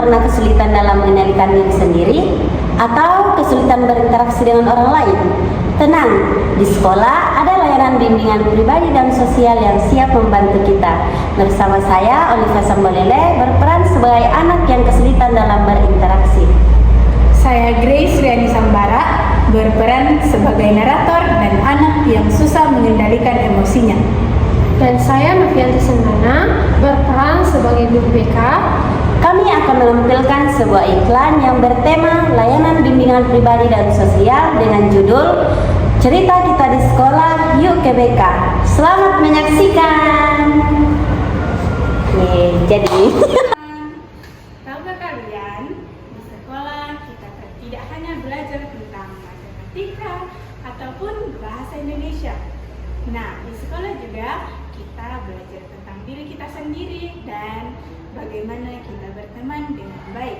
karena kesulitan dalam mengendalikan diri sendiri atau kesulitan berinteraksi dengan orang lain? Tenang, di sekolah ada layanan bimbingan pribadi dan sosial yang siap membantu kita. Bersama saya, Olivia Sambolele, berperan sebagai anak yang kesulitan dalam berinteraksi. Saya Grace Riani Sambara, berperan sebagai narator dan anak yang susah mengendalikan emosinya. Dan saya Novianti Senggana, berperan sebagai guru BK. Kami akan menampilkan sebuah iklan yang bertema layanan bimbingan pribadi dan sosial dengan judul Cerita Kita di Sekolah, Yuk ke BK. Selamat menyaksikan. Jadi Tahukah kalian, di sekolah kita tidak hanya belajar tentang matematika ataupun bahasa Indonesia. Nah, di sekolah juga kita belajar tentang diri kita sendiri dan bagaimana kita berteman dengan baik.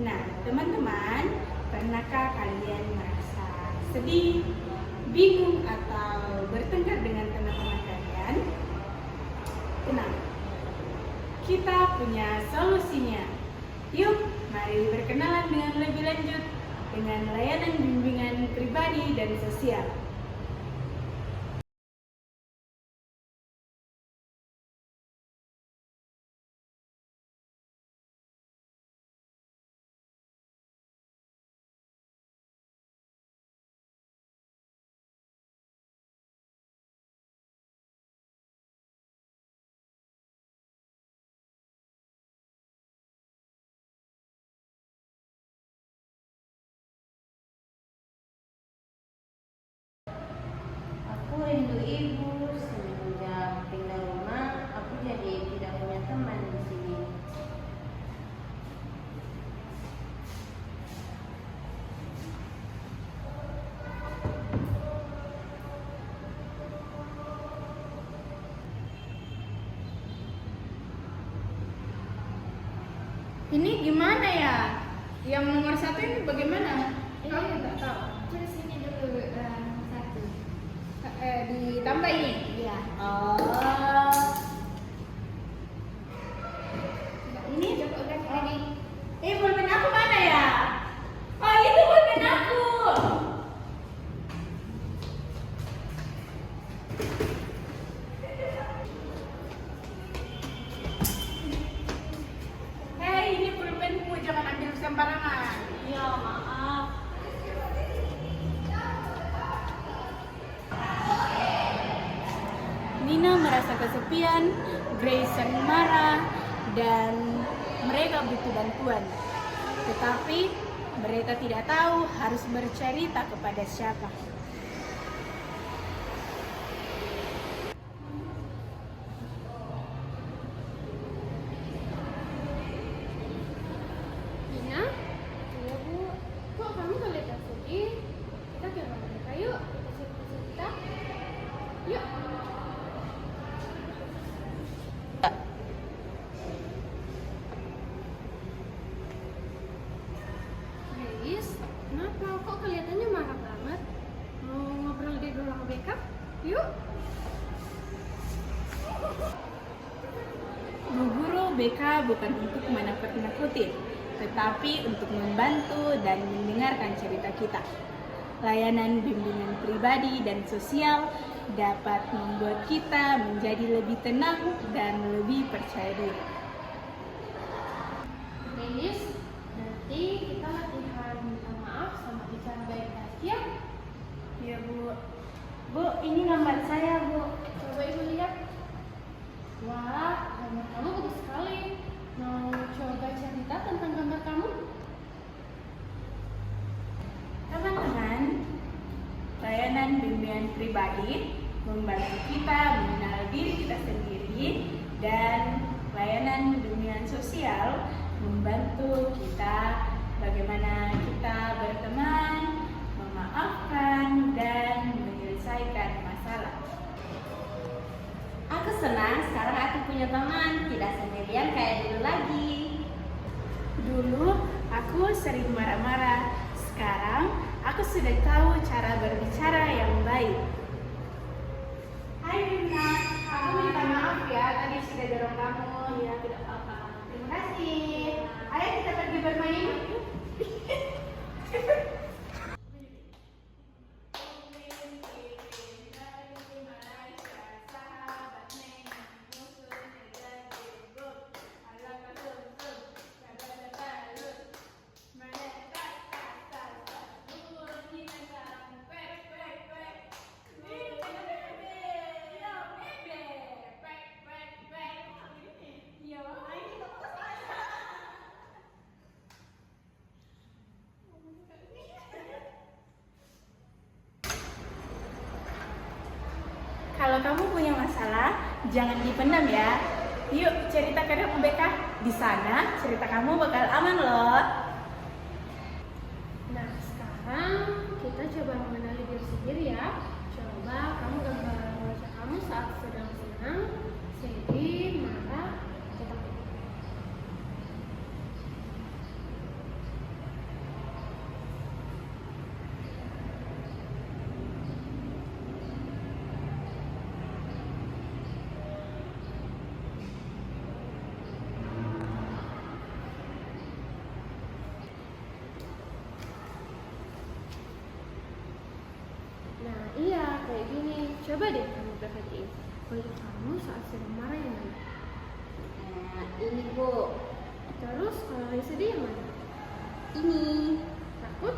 Nah, teman-teman, pernahkah kalian merasa sedih, bingung, atau bertengkar dengan teman-teman kalian? Tenang, kita punya solusinya. Yuk, mari berkenalan dengan lebih lanjut dengan layanan bimbingan pribadi dan sosial. aku rindu ibu. Semenjak pindah rumah, aku jadi tidak punya teman di sini. Ini gimana ya? Yang nomor 1 ini bagaimana? Kamu nggak tahu? Terus sini dulu satu. Ditambah ini? Iya. Oh. Ini coba udah lagi. Pulpen aku mana ya? Oh, itu pulpen aku. Hei, ini pulpenmu, jangan ambil sembarangan. Iya, maaf. Nina merasa kesepian, Grace sering marah, dan mereka butuh bantuan. Tetapi mereka tidak tahu harus bercerita kepada siapa. Nina? Iya, Bu. Kok kamu kelihatan sedih? Kita ke rumah mereka yuk. Kita cerita-cerita. Yuk. Grace, kenapa? Kok kelihatannya marah banget? Mau ngobrol di ruang BK? Yuk. Bu Guru BK bukan untuk menakut-nakutin, tetapi untuk membantu dan mendengarkan cerita kita. Layanan bimbingan pribadi dan sosial dapat membuat kita menjadi lebih tenang dan lebih percaya diri. Grace, nanti kita latihan minta maaf sama bicara baik-baik ya. Ya Bu. Bu, ini gambar saya Bu. Coba Ibu lihat. Wah, gambar kamu bagus sekali. Mau coba cerita tentang gambar kamu? Teman-teman, layanan bimbingan pribadi membantu kita mengenal diri kita sendiri, dan layanan bimbingan sosial membantu kita bagaimana kita berteman, memaafkan, dan menyelesaikan masalah. Aku senang sekarang aku punya teman, tidak sendirian kayak dulu lagi. Dulu aku sering marah-marah, sekarang aku sudah tahu cara berbicara yang baik. Hai Nina, aku minta maaf ya tadi sudah dorong kamu. Iya, tidak apa-apa. Terima kasih. Ayo jangan dipendam ya. Yuk cerita ke UBK. Di sana cerita kamu bakal aman loh. Nah, sekarang kita coba mengenali diri sendiri ya. Coba kamu gambar wajah kamu saat sedang senang, sedih, marah, atau takut. Nah, iya, kayak gini. Coba deh kamu perhatiin wajah kamu saat sedang marah yang mana. Ini Bu, Terus kalau lagi sedih yang mana? ini. Takut?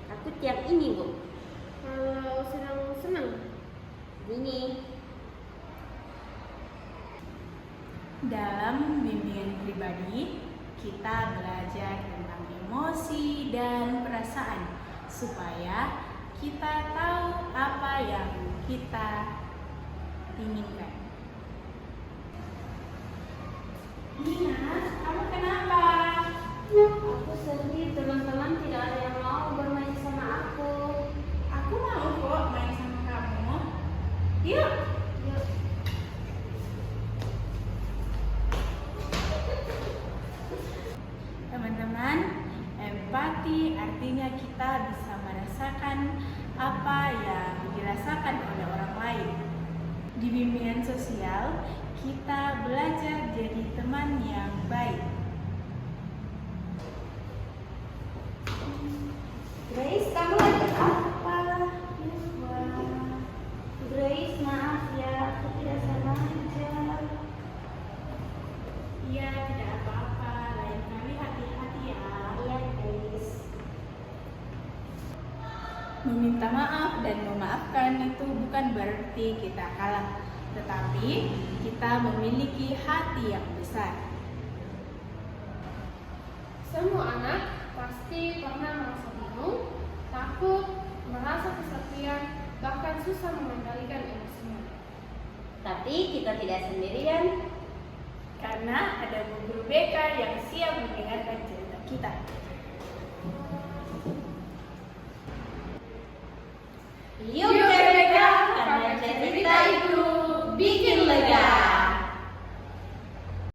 Takut yang ini Bu, Kalau sedang senang? ini. Dalam bimbingan pribadi, kita belajar tentang emosi dan perasaan supaya kita tahu apa yang kita inginkan. Nina, kamu kenapa? Aku sedih, teman-teman tidak ada yang mau bermain sama aku. Aku mau kok main sama kamu. Yuk. Yuk. Teman-teman, empati artinya kita bisa merasakan apa yang dirasakan oleh orang lain. Di bimbingan sosial, kita belajar jadi teman yang baik. Grace, kamu lagi apa? Grace, maaf ya, aku tidak sengaja. Iya, tidak apa-apa. Lain kali hati-hati ya. Iya, Grace. Meminta maaf dan memaafkan itu bukan berarti kita kalah, tetapi kita memiliki hati yang besar. Semua anak pasti pernah merasa bingung, takut, merasa kesepian, bahkan susah mengendalikan emosinya. Tapi kita tidak sendirian. Karena ada guru BK yang siap mendengarkan cerita kita. Yuk